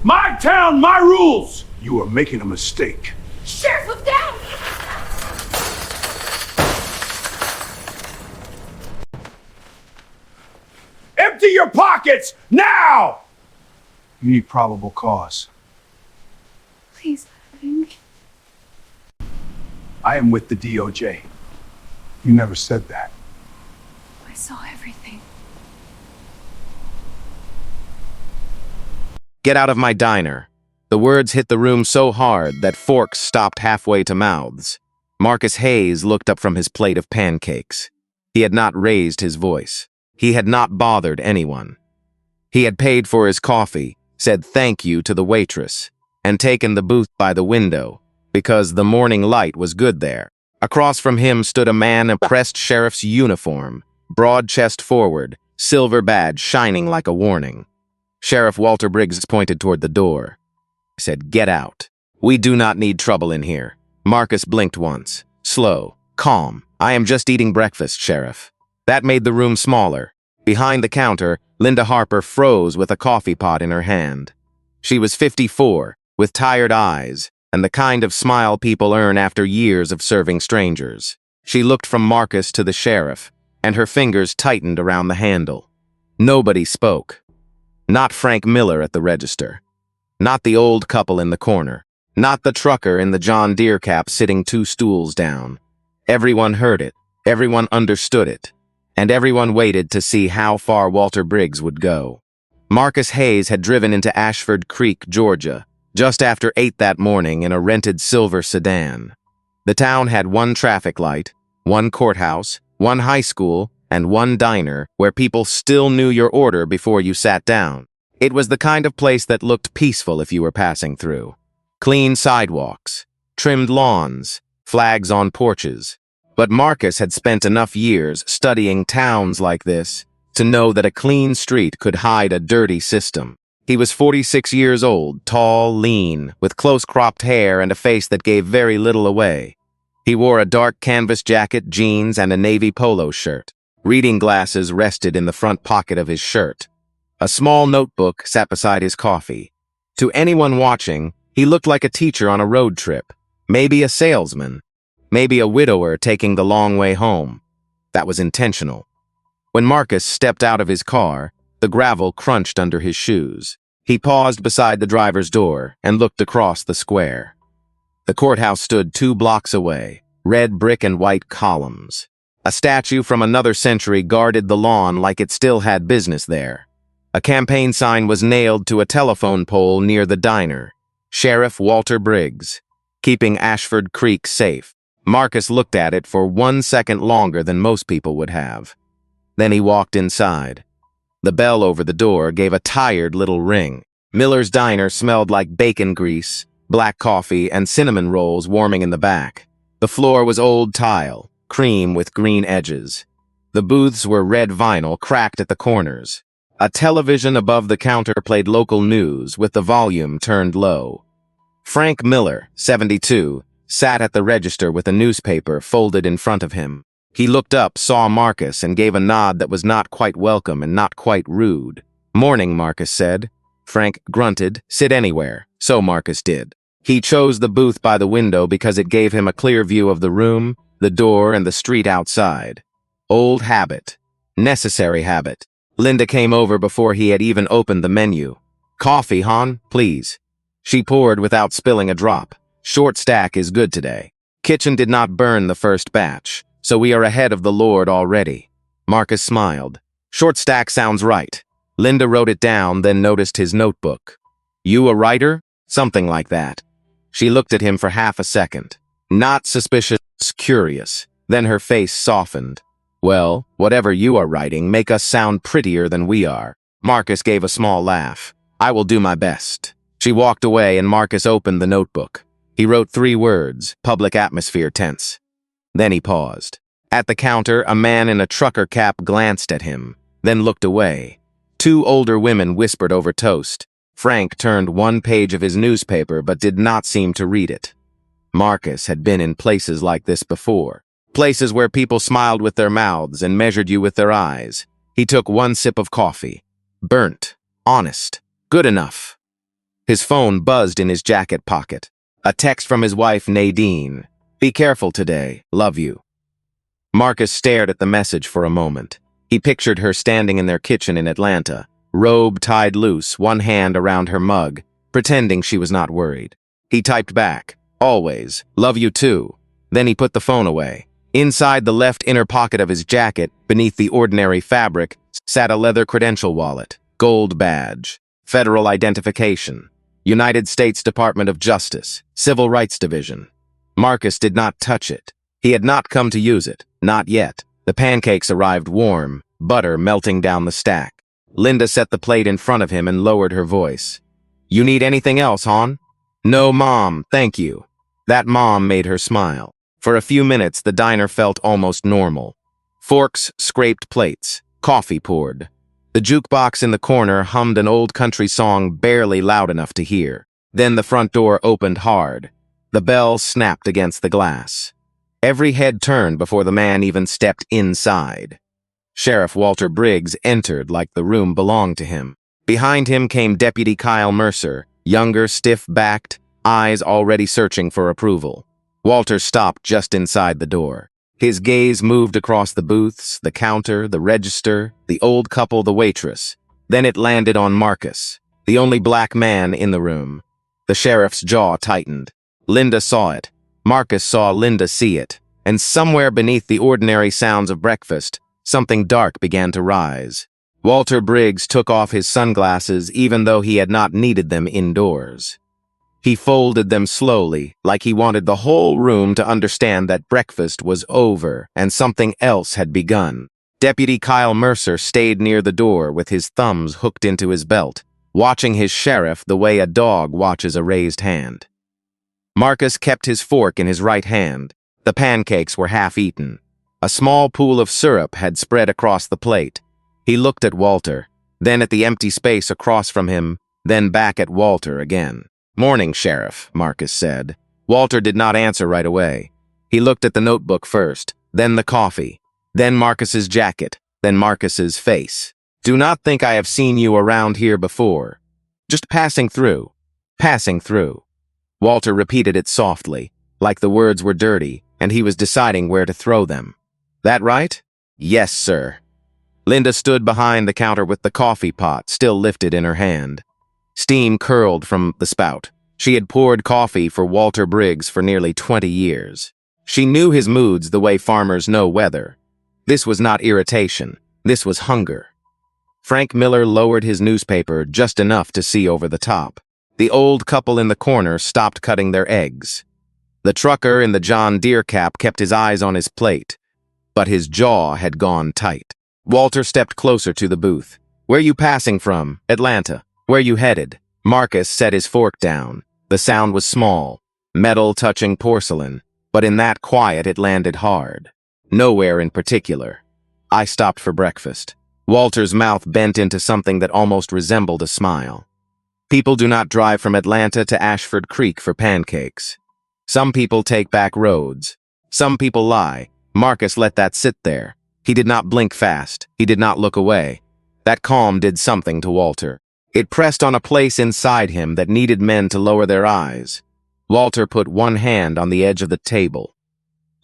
My town, my rules! You are making a mistake. Sheriff, look down! Empty your pockets, now! You need probable cause. Please, let me. I am with the DOJ. You never said that. I saw everything. Get out of my diner. The words hit the room so hard that forks stopped halfway to mouths. Marcus Hayes looked up from his plate of pancakes. He had not raised his voice. He had not bothered anyone. He had paid for his coffee, said thank you to the waitress, and taken the booth by the window, because the morning light was good there. Across from him stood a man in a pressed sheriff's uniform, broad chest forward, silver badge shining like a warning. Sheriff Walter Briggs pointed toward the door. He said, "Get out. We do not need trouble in here." Marcus blinked once. Slow, calm. "I am just eating breakfast, Sheriff." That made the room smaller. Behind the counter, Linda Harper froze with a coffee pot in her hand. She was 54, with tired eyes, and the kind of smile people earn after years of serving strangers. She looked from Marcus to the sheriff, and her fingers tightened around the handle. Nobody spoke. Not Frank Miller at the register. Not the old couple in the corner. Not the trucker in the John Deere cap sitting 2 stools down. Everyone heard it. Everyone understood it. And everyone waited to see how far Walter Briggs would go. Marcus Hayes had driven into Ashford Creek, Georgia, just after 8 that morning in a rented silver sedan. The town had 1 traffic light, 1 courthouse, 1 high school, and 1 diner where people still knew your order before you sat down. It was the kind of place that looked peaceful if you were passing through. Clean sidewalks, trimmed lawns, flags on porches. But Marcus had spent enough years studying towns like this to know that a clean street could hide a dirty system. He was 46 years old, tall, lean, with close-cropped hair and a face that gave very little away. He wore a dark canvas jacket, jeans, and a navy polo shirt. Reading glasses rested in the front pocket of his shirt. A small notebook sat beside his coffee. To anyone watching, he looked like a teacher on a road trip, maybe a salesman. Maybe a widower taking the long way home. That was intentional. When Marcus stepped out of his car, the gravel crunched under his shoes. He paused beside the driver's door and looked across the square. The courthouse stood 2 blocks away, red brick and white columns. A statue from another century guarded the lawn like it still had business there. A campaign sign was nailed to a telephone pole near the diner. Sheriff Walter Briggs, keeping Ashford Creek safe. Marcus looked at it for 1 second longer than most people would have. Then he walked inside. The bell over the door gave a tired little ring. Miller's diner smelled like bacon grease, black coffee, and cinnamon rolls warming in the back. The floor was old tile, cream with green edges. The booths were red vinyl cracked at the corners. A television above the counter played local news with the volume turned low. Frank Miller, 72, sat at the register with a newspaper folded in front of him. He looked up, saw Marcus, and gave a nod that was not quite welcome and not quite rude. "Morning," Marcus said. Frank grunted, "Sit anywhere." So Marcus did. He chose the booth by the window because it gave him a clear view of the room, the door, and the street outside. Old habit. Necessary habit. Linda came over before he had even opened the menu. "Coffee, hon, please." She poured without spilling a drop. "Short stack is good today. Kitchen did not burn the first batch, so we are ahead of the Lord already." Marcus smiled. "Short stack sounds right." Linda wrote it down, then noticed his notebook. "You a writer?" "Something like that." She looked at him for half a second. Not suspicious, curious. Then her face softened. "Well, whatever you are writing, make us sound prettier than we are." Marcus gave a small laugh. "I will do my best." She walked away and Marcus opened the notebook. He wrote 3 words, public atmosphere tense. Then he paused. At the counter, a man in a trucker cap glanced at him, then looked away. 2 older women whispered over toast. Frank turned 1 page of his newspaper but did not seem to read it. Marcus had been in places like this before. Places where people smiled with their mouths and measured you with their eyes. He took 1 sip of coffee. Burnt. Honest. Good enough. His phone buzzed in his jacket pocket. A text from his wife, Nadine. "Be careful today. Love you." Marcus stared at the message for a moment. He pictured her standing in their kitchen in Atlanta, robe tied loose, one hand around her mug, pretending she was not worried. He typed back, "Always. Love you too." Then he put the phone away. Inside the left inner pocket of his jacket, beneath the ordinary fabric, sat a leather credential wallet, gold badge, federal identification, United States Department of Justice, Civil Rights Division. Marcus did not touch it. He had not come to use it, not yet. The pancakes arrived warm, butter melting down the stack. Linda set the plate in front of him and lowered her voice. "You need anything else, hon?" "No, Mom, thank you." That mom made her smile. For a few minutes, the diner felt almost normal. Forks scraped plates, coffee poured. The jukebox in the corner hummed an old country song barely loud enough to hear. Then the front door opened hard. The bell snapped against the glass. Every head turned before the man even stepped inside. Sheriff Walter Briggs entered like the room belonged to him. Behind him came Deputy Kyle Mercer, younger, stiff-backed, eyes already searching for approval. Walter stopped just inside the door. His gaze moved across the booths, the counter, the register, the old couple, the waitress. Then it landed on Marcus, the only black man in the room. The sheriff's jaw tightened. Linda saw it. Marcus saw Linda see it. And somewhere beneath the ordinary sounds of breakfast, something dark began to rise. Walter Briggs took off his sunglasses even though he had not needed them indoors. He folded them slowly, like he wanted the whole room to understand that breakfast was over and something else had begun. Deputy Kyle Mercer stayed near the door with his thumbs hooked into his belt, watching his sheriff the way a dog watches a raised hand. Marcus kept his fork in his right hand. The pancakes were half-eaten. A small pool of syrup had spread across the plate. He looked at Walter, then at the empty space across from him, then back at Walter again. "Morning, Sheriff," Marcus said. Walter did not answer right away. He looked at the notebook first, then the coffee, then Marcus's jacket, then Marcus's face. "Do not think I have seen you around here before. Just passing through. Passing through." Walter repeated it softly, like the words were dirty, and he was deciding where to throw them. "That right?" "Yes, sir." Linda stood behind the counter with the coffee pot still lifted in her hand. Steam curled from the spout. She had poured coffee for Walter Briggs for nearly 20 years. She knew his moods the way farmers know weather. This was not irritation. This was hunger. Frank Miller lowered his newspaper just enough to see over the top. The old couple in the corner stopped cutting their eggs. The trucker in the John Deere cap kept his eyes on his plate, but his jaw had gone tight. Walter stepped closer to the booth. "Where you passing from? Atlanta. Where you headed?" Marcus set his fork down. The sound was small, metal touching porcelain, but in that quiet it landed hard. "Nowhere in particular. I stopped for breakfast." Walter's mouth bent into something that almost resembled a smile. People do not drive from Atlanta to Ashford Creek for pancakes. Some people take back roads. Some people lie. Marcus let that sit there. He did not blink fast. He did not look away. That calm did something to Walter. It pressed on a place inside him that needed men to lower their eyes. Walter put one hand on the edge of the table.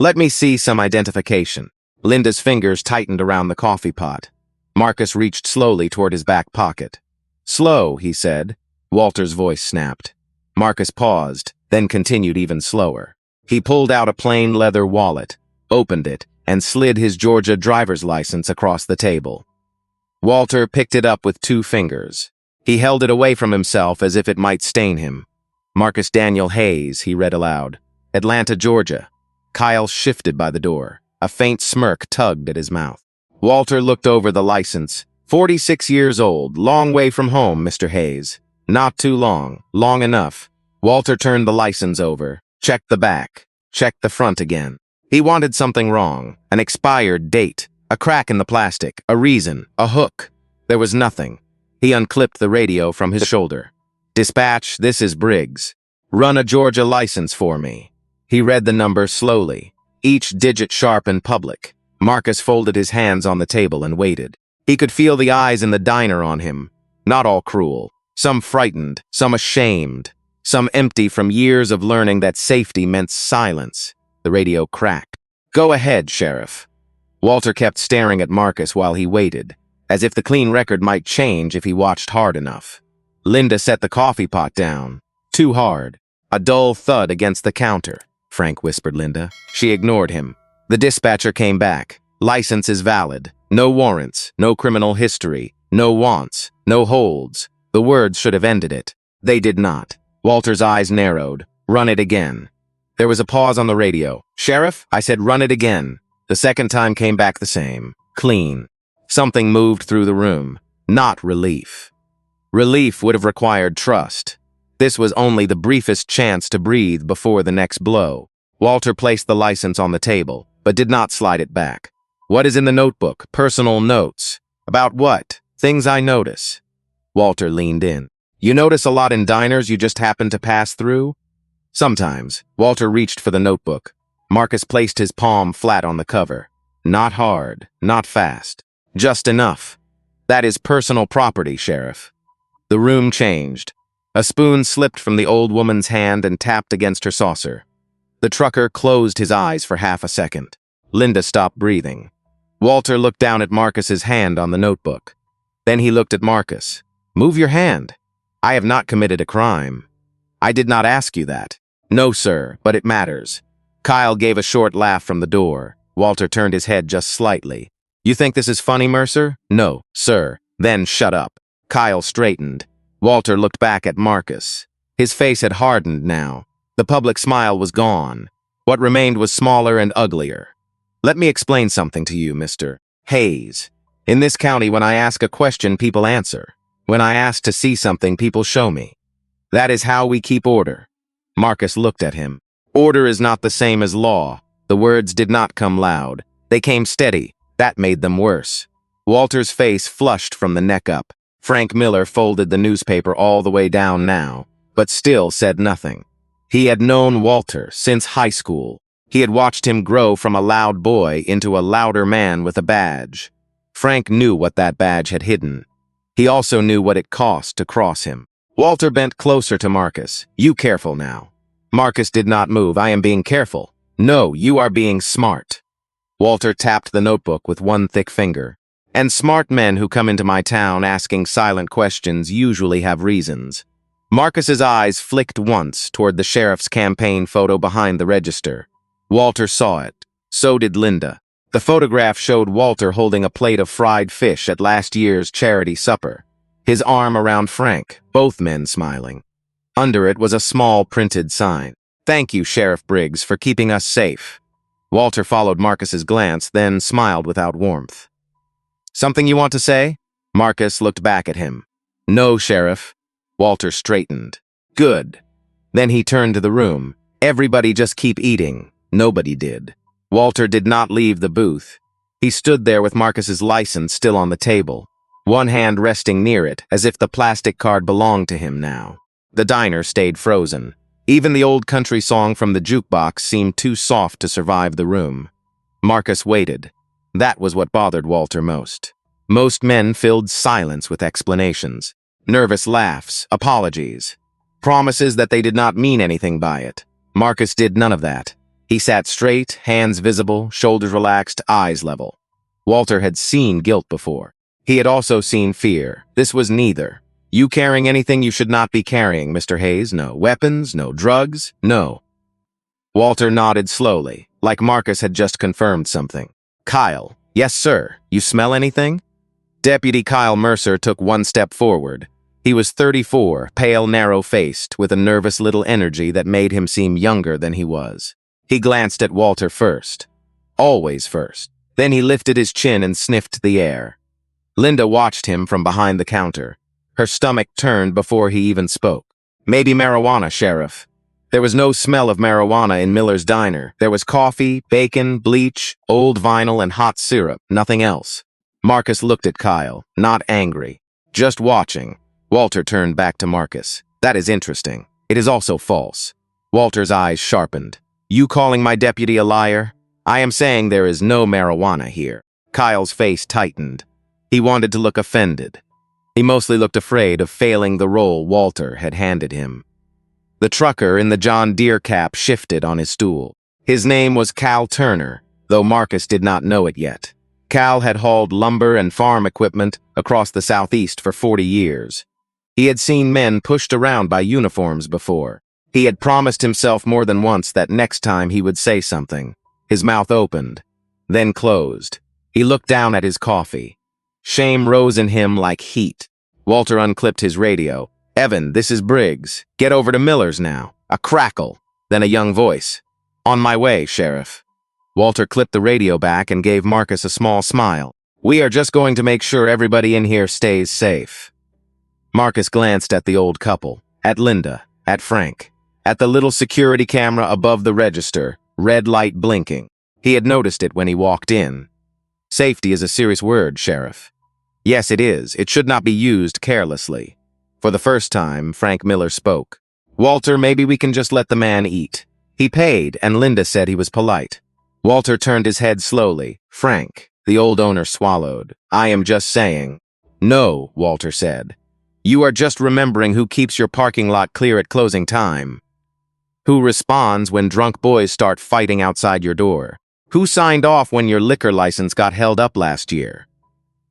"Let me see some identification." Linda's fingers tightened around the coffee pot. Marcus reached slowly toward his back pocket. "Slow," he said. Walter's voice snapped. Marcus paused, then continued even slower. He pulled out a plain leather wallet, opened it, and slid his Georgia driver's license across the table. Walter picked it up with 2 fingers. He held it away from himself as if it might stain him. "Marcus Daniel Hayes," he read aloud. "Atlanta, Georgia." Kyle shifted by the door. A faint smirk tugged at his mouth. Walter looked over the license. 46 years old, long way from home, Mr. Hayes. "Not too long, long enough." Walter turned the license over, checked the back, checked the front again. He wanted something wrong, an expired date, a crack in the plastic, a reason, a hook. There was nothing. He unclipped the radio from his shoulder. "Dispatch, this is Briggs. Run a Georgia license for me." He read the number slowly, each digit sharp and public. Marcus folded his hands on the table and waited. He could feel the eyes in the diner on him, not all cruel, Some frightened, some ashamed, some empty from years of learning that safety meant silence. The radio cracked. "Go ahead, Sheriff." Walter kept staring at Marcus while he waited, as if the clean record might change if he watched hard enough. Linda set the coffee pot down. Too hard. A dull thud against the counter. "Frank," whispered Linda. She ignored him. The dispatcher came back. "License is valid. No warrants, no criminal history, no wants, no holds." The words should have ended it. They did not. Walter's eyes narrowed. "Run it again." There was a pause on the radio. "Sheriff," I said, "run it again." The second time came back the same. Clean. Something moved through the room. Not relief. Relief would have required trust. This was only the briefest chance to breathe before the next blow. Walter placed the license on the table, but did not slide it back. "What is in the notebook?" "Personal notes." "About what?" "Things I notice." Walter leaned in. "You notice a lot in diners you just happen to pass through?" "Sometimes." Walter reached for the notebook. Marcus placed his palm flat on the cover. "Not hard, not fast. Just enough. That is personal property, Sheriff." The room changed. A spoon slipped from the old woman's hand and tapped against her saucer. The trucker closed his eyes for half a second. Linda stopped breathing. Walter looked down at Marcus's hand on the notebook. Then he looked at Marcus. "Move your hand. I have not committed a crime." "I did not ask you that." "No, sir, but it matters." Kyle gave a short laugh from the door. Walter turned his head just slightly. "You think this is funny, Mercer?" "No, sir." "Then shut up." Kyle straightened. Walter looked back at Marcus. His face had hardened now. The public smile was gone. What remained was smaller and uglier. "Let me explain something to you, Mr. Hayes. In this county, when I ask a question, people answer. When I ask to see something, people show me. That is how we keep order." Marcus looked at him. "Order is not the same as law." The words did not come loud. They came steady. That made them worse. Walter's face flushed from the neck up. Frank Miller folded the newspaper all the way down now, but still said nothing. He had known Walter since high school. He had watched him grow from a loud boy into a louder man with a badge. Frank knew what that badge had hidden. He also knew what it cost to cross him. Walter bent closer to Marcus. "You careful now." Marcus did not move. "I am being careful." "No, you are being smart." Walter tapped the notebook with one thick finger. "And smart men who come into my town asking silent questions usually have reasons." Marcus's eyes flicked once toward the sheriff's campaign photo behind the register. Walter saw it. So did Linda. The photograph showed Walter holding a plate of fried fish at last year's charity supper. His arm around Frank, both men smiling. Under it was a small printed sign. "Thank you, Sheriff Briggs, for keeping us safe." Walter followed Marcus's glance, then smiled without warmth. "Something you want to say?" Marcus looked back at him. "No, Sheriff." Walter straightened. "Good." Then he turned to the room. "Everybody just keep eating." Nobody did. Walter did not leave the booth. He stood there with Marcus's license still on the table, one hand resting near it, as if the plastic card belonged to him now. The diner stayed frozen. Even the old country song from the jukebox seemed too soft to survive the room. Marcus waited. That was what bothered Walter most. Most men filled silence with explanations. Nervous laughs, apologies, promises that they did not mean anything by it. Marcus did none of that. He sat straight, hands visible, shoulders relaxed, eyes level. Walter had seen guilt before. He had also seen fear. This was neither. "You carrying anything you should not be carrying, Mr. Hayes? No weapons, no drugs, no." Walter nodded slowly, like Marcus had just confirmed something. "Kyle." "Yes, sir. You smell anything?" Deputy Kyle Mercer took one step forward. He was 34, pale, narrow-faced, with a nervous little energy that made him seem younger than he was. He glanced at Walter first. Always first. Then he lifted his chin and sniffed the air. Linda watched him from behind the counter. Her stomach turned before he even spoke. "Maybe marijuana, Sheriff." There was no smell of marijuana in Miller's diner. There was coffee, bacon, bleach, old vinyl, and hot syrup, nothing else. Marcus looked at Kyle, not angry, just watching. Walter turned back to Marcus. "That is interesting. It is also false." Walter's eyes sharpened. "You calling my deputy a liar?" "I am saying there is no marijuana here." Kyle's face tightened. He wanted to look offended. He mostly looked afraid of failing the role Walter had handed him. The trucker in the John Deere cap shifted on his stool. His name was Cal Turner, though Marcus did not know it yet. Cal had hauled lumber and farm equipment across the Southeast for 40 years. He had seen men pushed around by uniforms before. He had promised himself more than once that next time he would say something. His mouth opened, then closed. He looked down at his coffee. Shame rose in him like heat. Walter unclipped his radio. "Evan, this is Briggs. Get over to Miller's now." A crackle, then a young voice. "On my way, Sheriff." Walter clipped the radio back and gave Marcus a small smile. "We are just going to make sure everybody in here stays safe." Marcus glanced at the old couple, at Linda, at Frank, at the little security camera above the register, red light blinking. He had noticed it when he walked in. Safety is a serious word, Sheriff. Yes, it is. It should not be used carelessly. For the first time, Frank Miller spoke. "Walter, maybe we can just let the man eat. He paid, and Linda said he was polite." Walter turned his head slowly. "Frank," the old owner swallowed. "I am just saying." "No," Walter said. "You are just remembering who keeps your parking lot clear at closing time. Who responds when drunk boys start fighting outside your door. Who signed off when your liquor license got held up last year."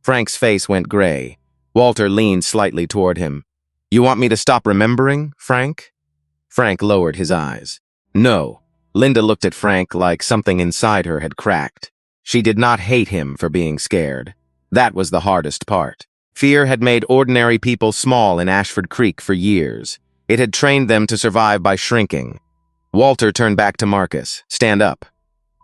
Frank's face went gray. Walter leaned slightly toward him. "You want me to stop remembering, Frank?" Frank lowered his eyes. "No." Linda looked at Frank like something inside her had cracked. She did not hate him for being scared. That was the hardest part. Fear had made ordinary people small in Ashford Creek for years. It had trained them to survive by shrinking. Walter turned back to Marcus. "Stand up."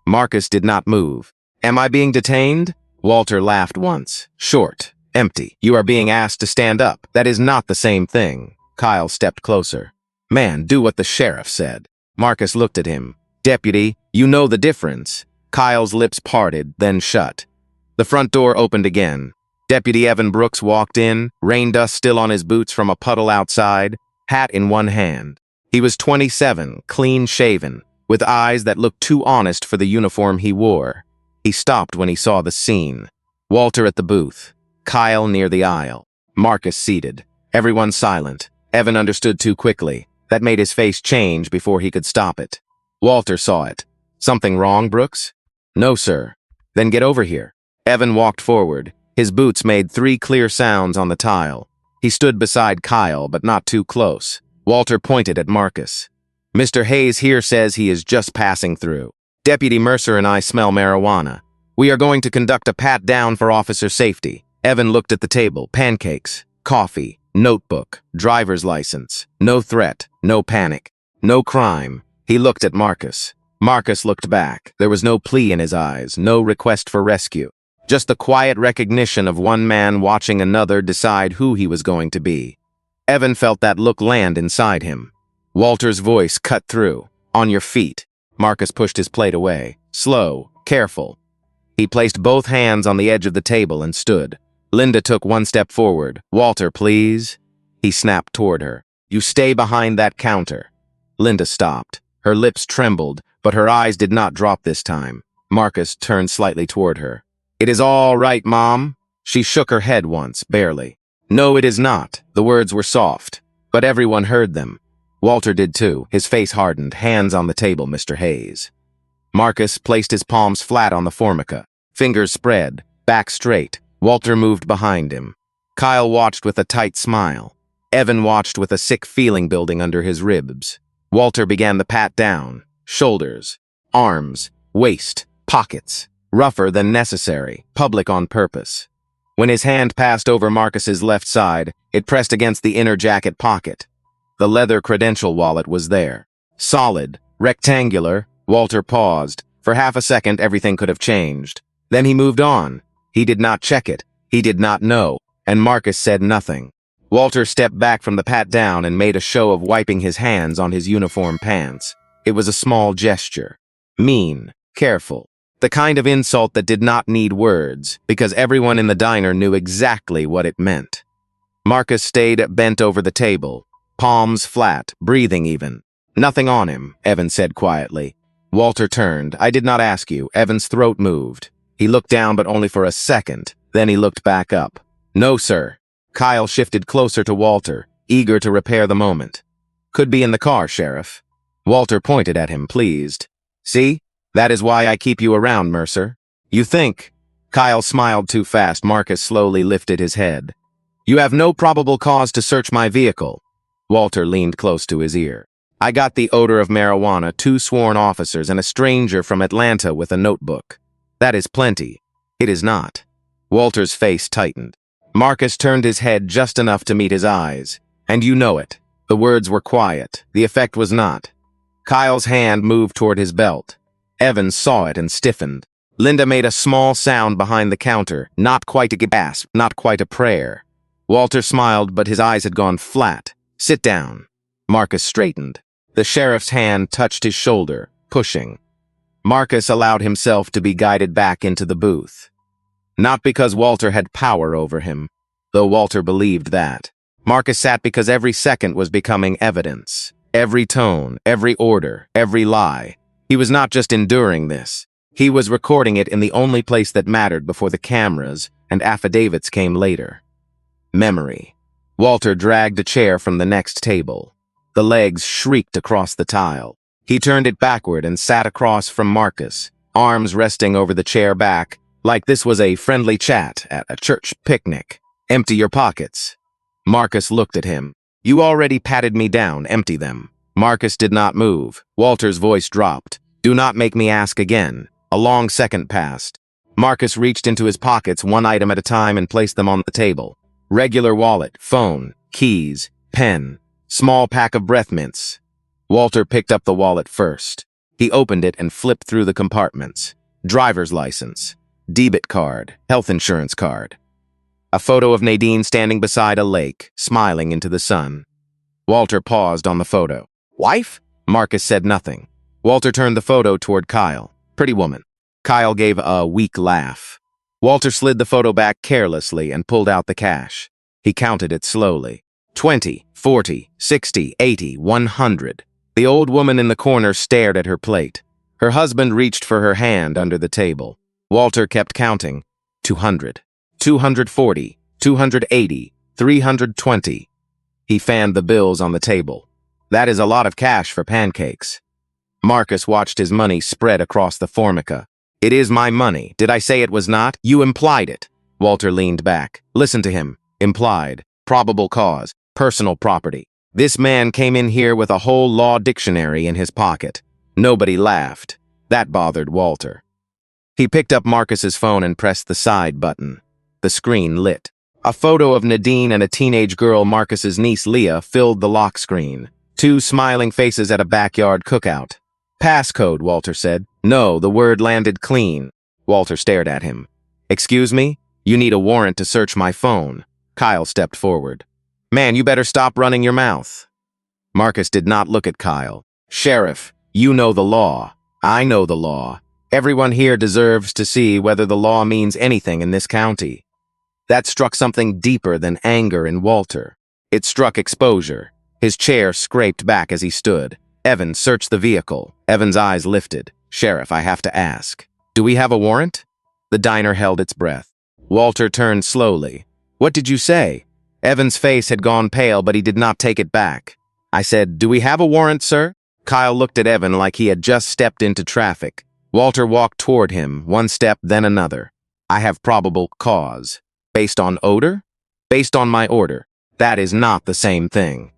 Marcus did not move. "Am I being detained?" Walter laughed once. Short, empty. "You are being asked to stand up. That is not the same thing." Kyle stepped closer. "Man, do what the sheriff said." Marcus looked at him. "Deputy, you know the difference." Kyle's lips parted, then shut. The front door opened again. Deputy Evan Brooks walked in, rain dust still on his boots from a puddle outside, hat in one hand. He was 27, clean-shaven, with eyes that looked too honest for the uniform he wore. He stopped when he saw the scene. Walter at the booth, Kyle near the aisle, Marcus seated, everyone silent. Evan understood too quickly. That made his face change before he could stop it. Walter saw it. "Something wrong, Brooks?" "No, sir." "Then get over here." Evan walked forward. His boots made 3 clear sounds on the tile. He stood beside Kyle, but not too close. Walter pointed at Marcus. "Mr. Hayes here says he is just passing through. Deputy Mercer and I smell marijuana. We are going to conduct a pat-down for officer safety." Evan looked at the table. Pancakes, coffee, notebook, driver's license. No threat, no panic, no crime. He looked at Marcus. Marcus looked back. There was no plea in his eyes, no request for rescue. Just the quiet recognition of one man watching another decide who he was going to be. Evan felt that look land inside him. Walter's voice cut through. "On your feet." Marcus pushed his plate away. "Slow, careful." He placed both hands on the edge of the table and stood. Linda took one step forward. "Walter, please." He snapped toward her. "You stay behind that counter." Linda stopped. Her lips trembled, but her eyes did not drop this time. Marcus turned slightly toward her. "It is all right, Mom." She shook her head once, barely. "No, it is not." The words were soft, but everyone heard them. Walter did too. His face hardened. "Hands on the table, Mr. Hayes." Marcus placed his palms flat on the formica. Fingers spread, back straight. Walter moved behind him. Kyle watched with a tight smile. Evan watched with a sick feeling building under his ribs. Walter began the pat down. Shoulders, arms, waist, pockets. Rougher than necessary, public on purpose. When his hand passed over Marcus's left side, it pressed against the inner jacket pocket. The leather credential wallet was there. Solid, rectangular. Walter paused. For half a second, everything could have changed. Then he moved on. He did not check it. He did not know. And Marcus said nothing. Walter stepped back from the pat down and made a show of wiping his hands on his uniform pants. It was a small gesture. Mean, careful. The kind of insult that did not need words, because everyone in the diner knew exactly what it meant. Marcus stayed bent over the table, palms flat, breathing even. "Nothing on him," Evan said quietly. Walter turned. "I did not ask you." Evan's throat moved. He looked down, but only for a second. Then he looked back up. "No, sir." Kyle shifted closer to Walter, eager to repair the moment. Could be in the car, Sheriff. Walter pointed at him, pleased. See? That is why I keep you around, Mercer. You think? Kyle smiled too fast. Marcus slowly lifted his head. You have no probable cause to search my vehicle. Walter leaned close to his ear. I got the odor of marijuana, 2 sworn officers, and a stranger from Atlanta with a notebook. That is plenty. It is not. Walter's face tightened. Marcus turned his head just enough to meet his eyes. And you know it. The words were quiet. The effect was not. Kyle's hand moved toward his belt. Evans saw it and stiffened. Linda made a small sound behind the counter, not quite a gasp, not quite a prayer. Walter smiled, but his eyes had gone flat. Sit down. Marcus straightened. The sheriff's hand touched his shoulder, pushing. Marcus allowed himself to be guided back into the booth. Not because Walter had power over him, though Walter believed that. Marcus sat because every second was becoming evidence. Every tone, every order, every lie. He was not just enduring this. He was recording it in the only place that mattered before the cameras and affidavits came later. Memory. Walter dragged a chair from the next table. The legs shrieked across the tile. He turned it backward and sat across from Marcus, arms resting over the chair back, like this was a friendly chat at a church picnic. Empty your pockets. Marcus looked at him. You already patted me down, empty them. Marcus did not move. Walter's voice dropped. Do not make me ask again. A long second passed. Marcus reached into his pockets one item at a time and placed them on the table. Regular wallet, phone, keys, pen, small pack of breath mints. Walter picked up the wallet first. He opened it and flipped through the compartments. Driver's license, debit card, health insurance card. A photo of Nadine standing beside a lake, smiling into the sun. Walter paused on the photo. Wife? Marcus said nothing. Walter turned the photo toward Kyle. Pretty woman. Kyle gave a weak laugh. Walter slid the photo back carelessly and pulled out the cash. He counted it slowly. 20, 40, 60, 80, 100. The old woman in the corner stared at her plate. Her husband reached for her hand under the table. Walter kept counting. 200, 240, 280, 320. He fanned the bills on the table. That is a lot of cash for pancakes. Marcus watched his money spread across the formica. It is my money. Did I say it was not? You implied it. Walter leaned back. Listen to him. Implied. Probable cause. Personal property. This man came in here with a whole law dictionary in his pocket. Nobody laughed. That bothered Walter. He picked up Marcus's phone and pressed the side button. The screen lit. A photo of Nadine and a teenage girl, Marcus's niece Leah, filled the lock screen. 2 smiling faces at a backyard cookout. Passcode, Walter said. No, the word landed clean. Walter stared at him. Excuse me? You need a warrant to search my phone. Kyle stepped forward. Man, you better stop running your mouth. Marcus did not look at Kyle. Sheriff, you know the law. I know the law. Everyone here deserves to see whether the law means anything in this county. That struck something deeper than anger in Walter. It struck exposure. His chair scraped back as he stood. Evan searched the vehicle. Evan's eyes lifted. Sheriff, I have to ask. Do we have a warrant? The diner held its breath. Walter turned slowly. What did you say? Evan's face had gone pale, but he did not take it back. I said, do we have a warrant, sir? Kyle looked at Evan like he had just stepped into traffic. Walter walked toward him, one step, then another. I have probable cause. Based on odor? Based on my order. That is not the same thing.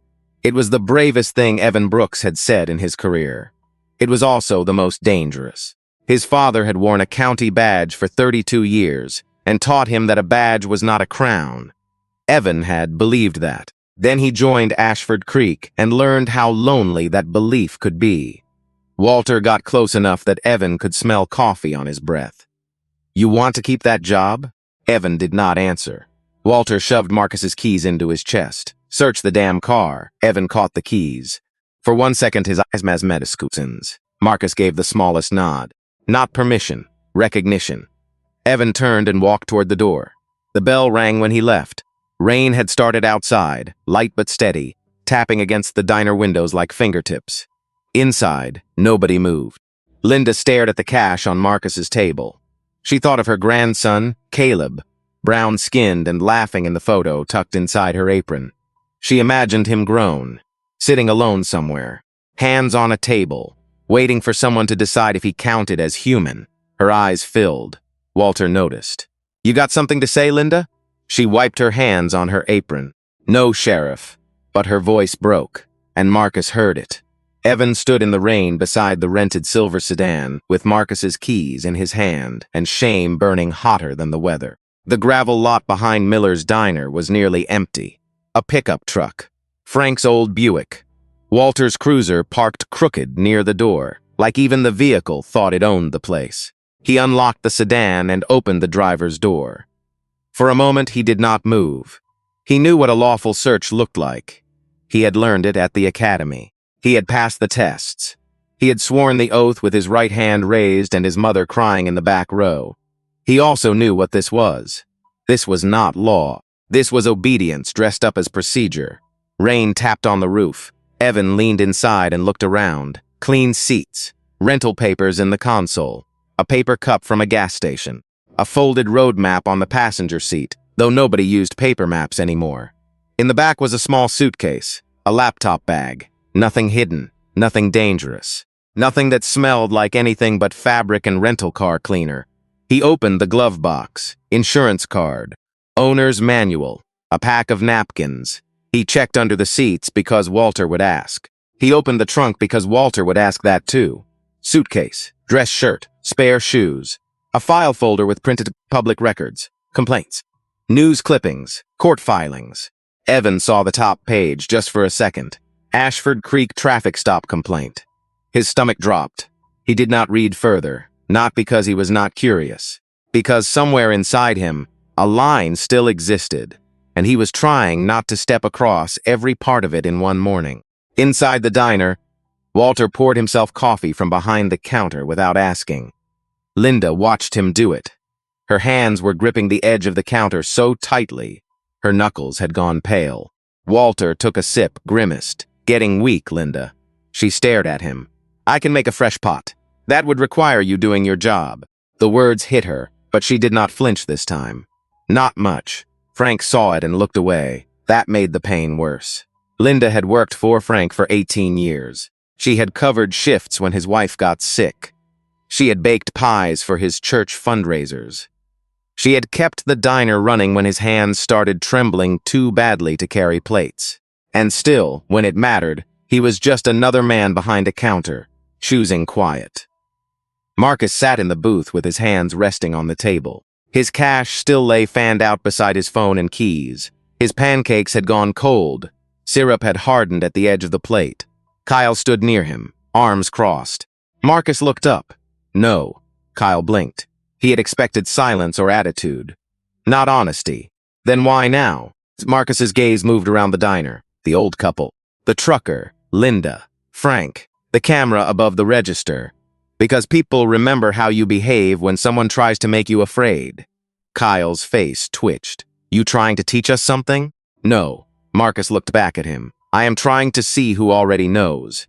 It was the bravest thing Evan Brooks had said in his career. It was also the most dangerous. His father had worn a county badge for 32 years and taught him that a badge was not a crown. Evan had believed that. Then he joined Ashford Creek and learned how lonely that belief could be. Walter got close enough that Evan could smell coffee on his breath. You want to keep that job? Evan did not answer. Walter shoved Marcus's keys into his chest. Search the damn car. Evan caught the keys. For 1 second, his eyes mesmeriscutins. Marcus gave the smallest nod. Not permission. Recognition. Evan turned and walked toward the door. The bell rang when he left. Rain had started outside, light but steady, tapping against the diner windows like fingertips. Inside, nobody moved. Linda stared at the cash on Marcus's table. She thought of her grandson, Caleb. brown-skinned and laughing in the photo tucked inside her apron. She imagined him grown, sitting alone somewhere, hands on a table, waiting for someone to decide if he counted as human. Her eyes filled. Walter noticed. "You got something to say, Linda?" She wiped her hands on her apron. "No, Sheriff." But her voice broke, and Marcus heard it. Evan stood in the rain beside the rented silver sedan, with Marcus's keys in his hand and shame burning hotter than the weather. The gravel lot behind Miller's diner was nearly empty. A pickup truck. Frank's old Buick. Walter's cruiser parked crooked near the door, like even the vehicle thought it owned the place. He unlocked the sedan and opened the driver's door. For a moment, he did not move. He knew what a lawful search looked like. He had learned it at the academy. He had passed the tests. He had sworn the oath with his right hand raised and his mother crying in the back row. He also knew what this was. This was not law. This was obedience dressed up as procedure. Rain tapped on the roof. Evan leaned inside and looked around. Clean seats, rental papers in the console, a paper cup from a gas station, a folded road map on the passenger seat, though nobody used paper maps anymore. In the back was a small suitcase, a laptop bag. Nothing hidden, nothing dangerous, nothing that smelled like anything but fabric and rental car cleaner. He opened the glove box, insurance card, owner's manual, a pack of napkins. He checked under the seats because Walter would ask. He opened the trunk because Walter would ask that too. Suitcase, dress shirt, spare shoes, a file folder with printed public records, complaints, news clippings, court filings. Evan saw the top page just for a second. Ashford Creek traffic stop complaint. His stomach dropped. He did not read further, not because he was not curious, because somewhere inside him, a line still existed, and he was trying not to step across every part of it in one morning. Inside the diner, Walter poured himself coffee from behind the counter without asking. Linda watched him do it. Her hands were gripping the edge of the counter so tightly, her knuckles had gone pale. Walter took a sip, grimaced. "Getting weak, Linda." She stared at him. "I can make a fresh pot. That would require you doing your job." The words hit her, but she did not flinch this time. Not much. Frank saw it and looked away. That made the pain worse. Linda had worked for Frank for 18 years. She had covered shifts when his wife got sick. She had baked pies for his church fundraisers. She had kept the diner running when his hands started trembling too badly to carry plates. And still, when it mattered, he was just another man behind a counter, choosing quiet. Marcus sat in the booth with his hands resting on the table. His cash still lay fanned out beside his phone and keys. His pancakes had gone cold. Syrup had hardened at the edge of the plate. Kyle stood near him, arms crossed. Marcus looked up. No. Kyle blinked. He had expected silence or attitude. Not honesty. Then why now? Marcus's gaze moved around the diner. The old couple, the trucker, Linda, Frank, the camera above the register. Because people remember how you behave when someone tries to make you afraid. Kyle's face twitched. "You trying to teach us something?" "No." Marcus looked back at him. "I am trying to see who already knows."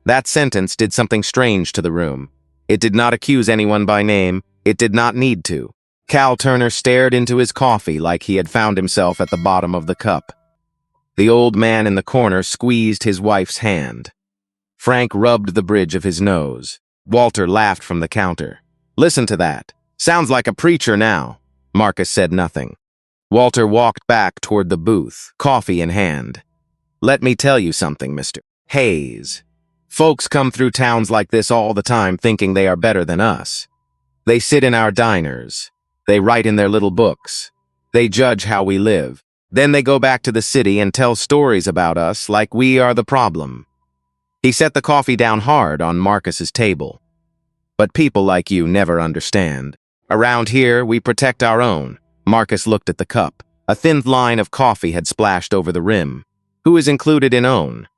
That sentence did something strange to the room. It did not accuse anyone by name. It did not need to. Cal Turner stared into his coffee like he had found himself at the bottom of the cup. The old man in the corner squeezed his wife's hand. Frank rubbed the bridge of his nose. Walter laughed from the counter. "Listen to that. Sounds like a preacher now." Marcus said nothing. Walter walked back toward the booth, coffee in hand. "Let me tell you something, Mr. Hayes. Folks come through towns like this all the time thinking they are better than us. They sit in our diners. They write in their little books. They judge how we live. Then they go back to the city and tell stories about us like we are the problem." He set the coffee down hard on Marcus's table. "But people like you never understand. Around here, we protect our own." Marcus looked at the cup. A thin line of coffee had splashed over the rim. "Who is included in own?"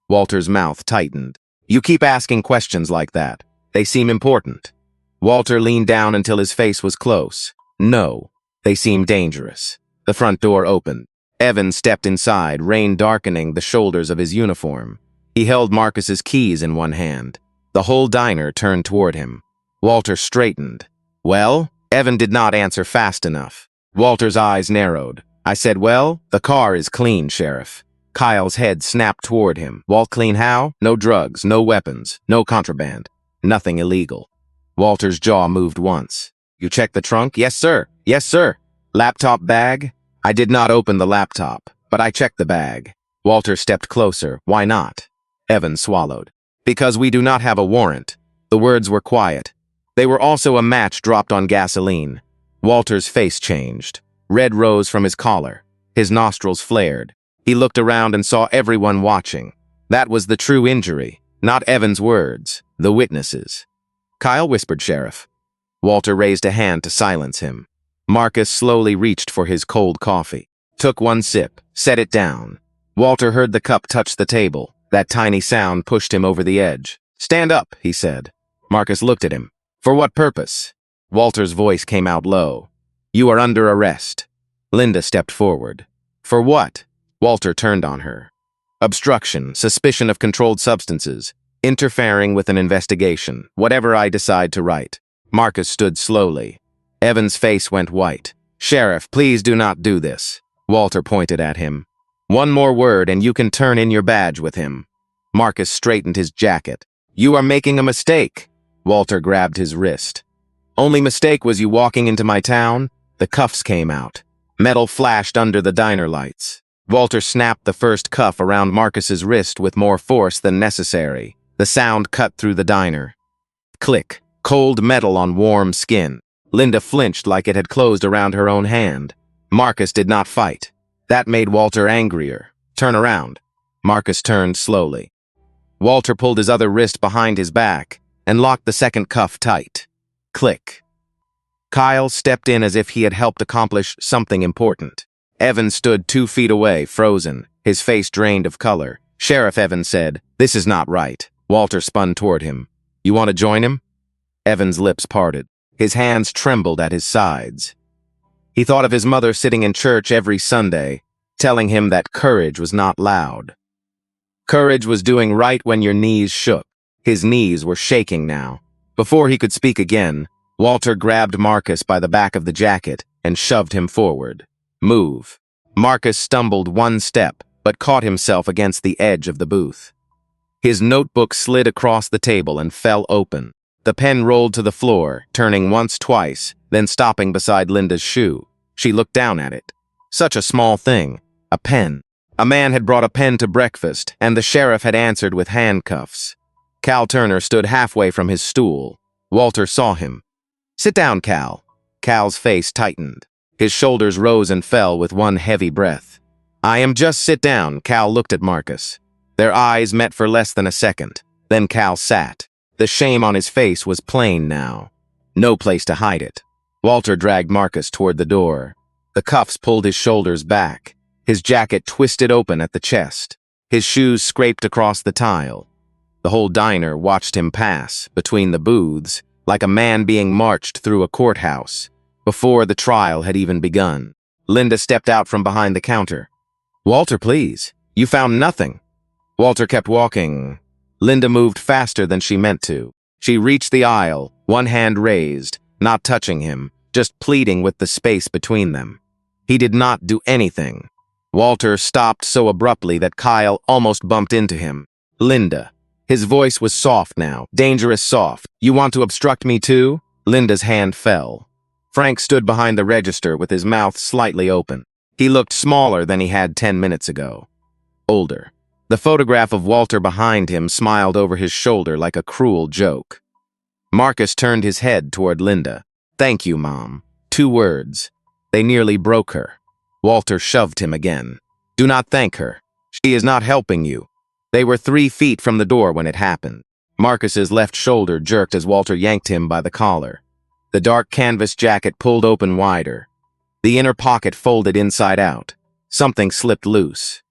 Walter's mouth tightened. "You keep asking questions like that. They seem important." Walter leaned down until his face was close. "No, they seem dangerous." The front door opened. Evan stepped inside, rain darkening the shoulders of his uniform. He held Marcus's keys in one hand. The whole diner turned toward him. Walter straightened. "Well?" Evan did not answer fast enough. Walter's eyes narrowed. I said, well, the car is clean, Sheriff. Kyle's head snapped toward him. Walt clean how? No drugs, no weapons, no contraband. Nothing illegal. Walter's jaw moved once. You checked the trunk? Yes, sir. Yes, sir. Laptop bag? I did not open the laptop, but I checked the bag. Walter stepped closer. Why not? Evan swallowed. Because we do not have a warrant. The words were quiet. They were also a match dropped on gasoline. Walter's face changed. Red rose from his collar. His nostrils flared. He looked around and saw everyone watching. That was the true injury, not Evan's words, the witnesses. Kyle whispered, Sheriff. Walter raised a hand to silence him. Marcus slowly reached for his cold coffee, took one sip, set it down. Walter heard the cup touch the table. That tiny sound pushed him over the edge. Stand up, he said. Marcus looked at him. For what purpose? Walter's voice came out low. You are under arrest. Linda stepped forward. For what? Walter turned on her. Obstruction, suspicion of controlled substances, interfering with an investigation, whatever I decide to write. Marcus stood slowly. Evan's face went white. Sheriff, please do not do this. Walter pointed at him. One more word and you can turn in your badge with him. Marcus straightened his jacket. You are making a mistake. Walter grabbed his wrist. Only mistake was you walking into my town? The cuffs came out. Metal flashed under the diner lights. Walter snapped the first cuff around Marcus's wrist with more force than necessary. The sound cut through the diner. Click. Cold metal on warm skin. Linda flinched like it had closed around her own hand. Marcus did not fight. That made Walter angrier. Turn around. Marcus turned slowly. Walter pulled his other wrist behind his back and locked the second cuff tight. Click. Kyle stepped in as if he had helped accomplish something important. Evan stood 2 feet away, frozen, his face drained of color. Sheriff, Evan said, this is not right. Walter spun toward him. You want to join him? Evan's lips parted. His hands trembled at his sides. He thought of his mother sitting in church every Sunday, telling him that courage was not loud. Courage was doing right when your knees shook. His knees were shaking now. Before he could speak again, Walter grabbed Marcus by the back of the jacket and shoved him forward. Move. Marcus stumbled 1 step, but caught himself against the edge of the booth. His notebook slid across the table and fell open. The pen rolled to the floor, turning once, twice, then stopping beside Linda's shoe. She looked down at it. Such a small thing. A pen. A man had brought a pen to breakfast, and the sheriff had answered with handcuffs. Cal Turner stood halfway from his stool. Walter saw him. Sit down, Cal. Cal's face tightened. His shoulders rose and fell with one heavy breath. I am just sit down, Cal looked at Marcus. Their eyes met for less than a second. Then Cal sat. The shame on his face was plain now. No place to hide it. Walter dragged Marcus toward the door. The cuffs pulled his shoulders back. His jacket twisted open at the chest. His shoes scraped across the tile. The whole diner watched him pass, between the booths, like a man being marched through a courthouse, before the trial had even begun. Linda stepped out from behind the counter. Walter, please. You found nothing. Walter kept walking. Linda moved faster than she meant to. She reached the aisle, one hand raised, not touching him, just pleading with the space between them. He did not do anything. Walter stopped so abruptly that Kyle almost bumped into him. Linda. His voice was soft now, dangerous soft. You want to obstruct me too? Linda's hand fell. Frank stood behind the register with his mouth slightly open. He looked smaller than he had 10 minutes ago. Older. The photograph of Walter behind him smiled over his shoulder like a cruel joke. Marcus turned his head toward Linda. Thank you, Mom. 2 words. They nearly broke her. Walter shoved him again. Do not thank her. She is not helping you. They were 3 feet from the door when it happened. Marcus's left shoulder jerked as Walter yanked him by the collar. The dark canvas jacket pulled open wider. The inner pocket folded inside out. Something slipped loose.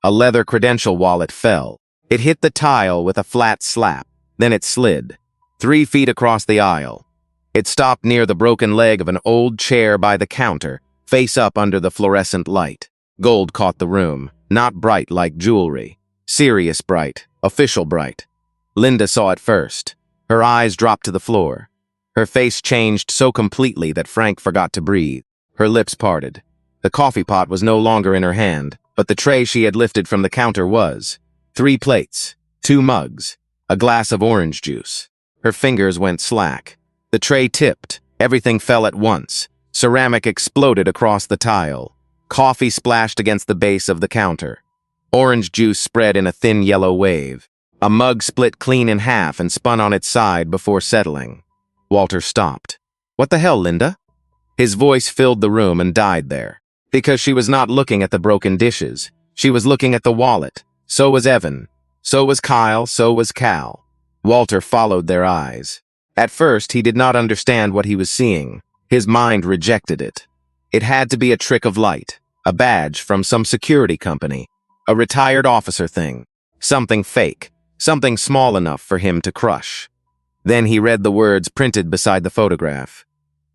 A leather credential wallet fell. It hit the tile with a flat slap. Then it slid. 3 feet across the aisle. It stopped near the broken leg of an old chair by the counter, face up under the fluorescent light. Gold caught the room, not bright like jewelry. Serious bright, official bright. Linda saw it first. Her eyes dropped to the floor. Her face changed so completely that Frank forgot to breathe. Her lips parted. The coffee pot was no longer in her hand, but the tray she had lifted from the counter was. 3 plates, 2 mugs, a glass of orange juice. Her fingers went slack. The tray tipped. Everything fell at once. Ceramic exploded across the tile. Coffee splashed against the base of the counter. Orange juice spread in a thin yellow wave. A mug split clean in half and spun on its side before settling. Walter stopped. "What the hell, Linda?" His voice filled the room and died there. Because she was not looking at the broken dishes. She was looking at the wallet. So was Evan. So was Kyle. So was Cal. Walter followed their eyes. At first, he did not understand what he was seeing. His mind rejected it. It had to be a trick of light, a badge from some security company, a retired officer thing, something fake, something small enough for him to crush. Then he read the words printed beside the photograph.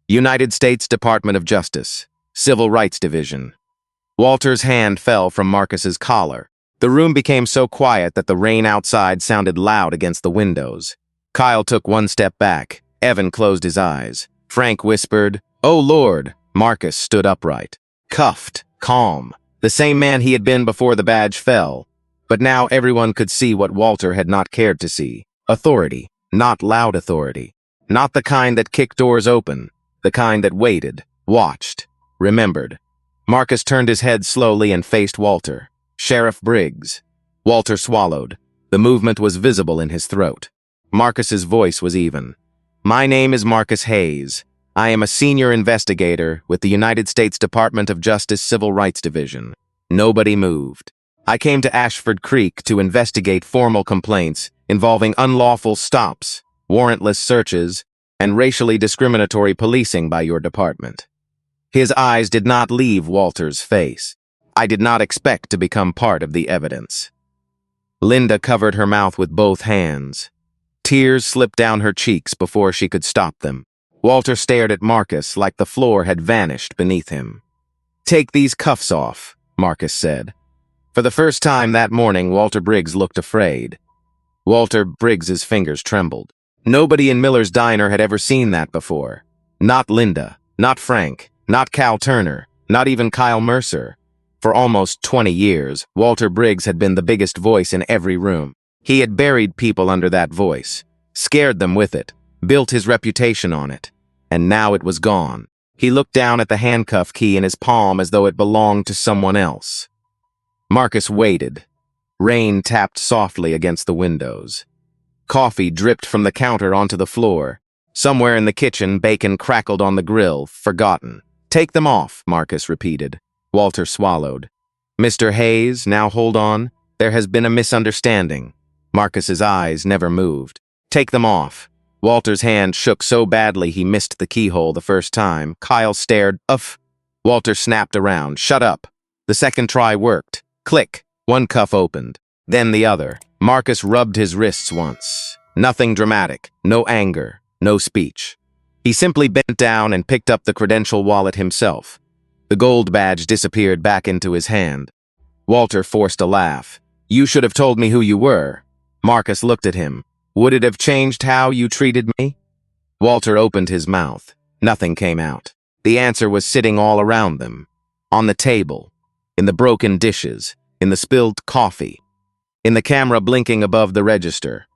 United States Department of Justice, Civil Rights Division. Walter's hand fell from Marcus's collar. The room became so quiet that the rain outside sounded loud against the windows. Kyle took 1 step back. Evan closed his eyes. Frank whispered, "Oh Lord." Marcus stood upright, cuffed, calm, the same man he had been before the badge fell. But now everyone could see what Walter had not cared to see. Authority, not loud authority. Not the kind that kicked doors open, the kind that waited, watched, remembered. Marcus turned his head slowly and faced Walter. "Sheriff Briggs." Walter swallowed. The movement was visible in his throat. Marcus's voice was even. "My name is Marcus Hayes. I am a senior investigator with the United States Department of Justice Civil Rights Division." Nobody moved. "I came to Ashford Creek to investigate formal complaints involving unlawful stops, warrantless searches, and racially discriminatory policing by your department." His eyes did not leave Walter's face. "I did not expect to become part of the evidence." Linda covered her mouth with both hands. Tears slipped down her cheeks before she could stop them. Walter stared at Marcus like the floor had vanished beneath him. "Take these cuffs off," Marcus said. For the first time that morning, Walter Briggs looked afraid. Walter Briggs's fingers trembled. Nobody in Miller's Diner had ever seen that before. Not Linda, not Frank, not Cal Turner, not even Kyle Mercer. For almost 20 years, Walter Briggs had been the biggest voice in every room. He had buried people under that voice, scared them with it, built his reputation on it. And now it was gone. He looked down at the handcuff key in his palm as though it belonged to someone else. Marcus waited. Rain tapped softly against the windows. Coffee dripped from the counter onto the floor. Somewhere in the kitchen, bacon crackled on the grill, forgotten. "Take them off," Marcus repeated. Walter swallowed. "Mr. Hayes, now hold on. There has been a misunderstanding." Marcus's eyes never moved. "Take them off." Walter's hand shook so badly he missed the keyhole the first time. Kyle stared. "Uff." Walter snapped around. "Shut up." The second try worked. Click. One cuff opened. Then the other. Marcus rubbed his wrists once. Nothing dramatic. No anger. No speech. He simply bent down and picked up the credential wallet himself. The gold badge disappeared back into his hand. Walter forced a laugh. "You should have told me who you were." Marcus looked at him. "Would it have changed how you treated me?" Walter opened his mouth. Nothing came out. The answer was sitting all around them. On the table. In the broken dishes. In the spilled coffee. In the camera blinking above the register.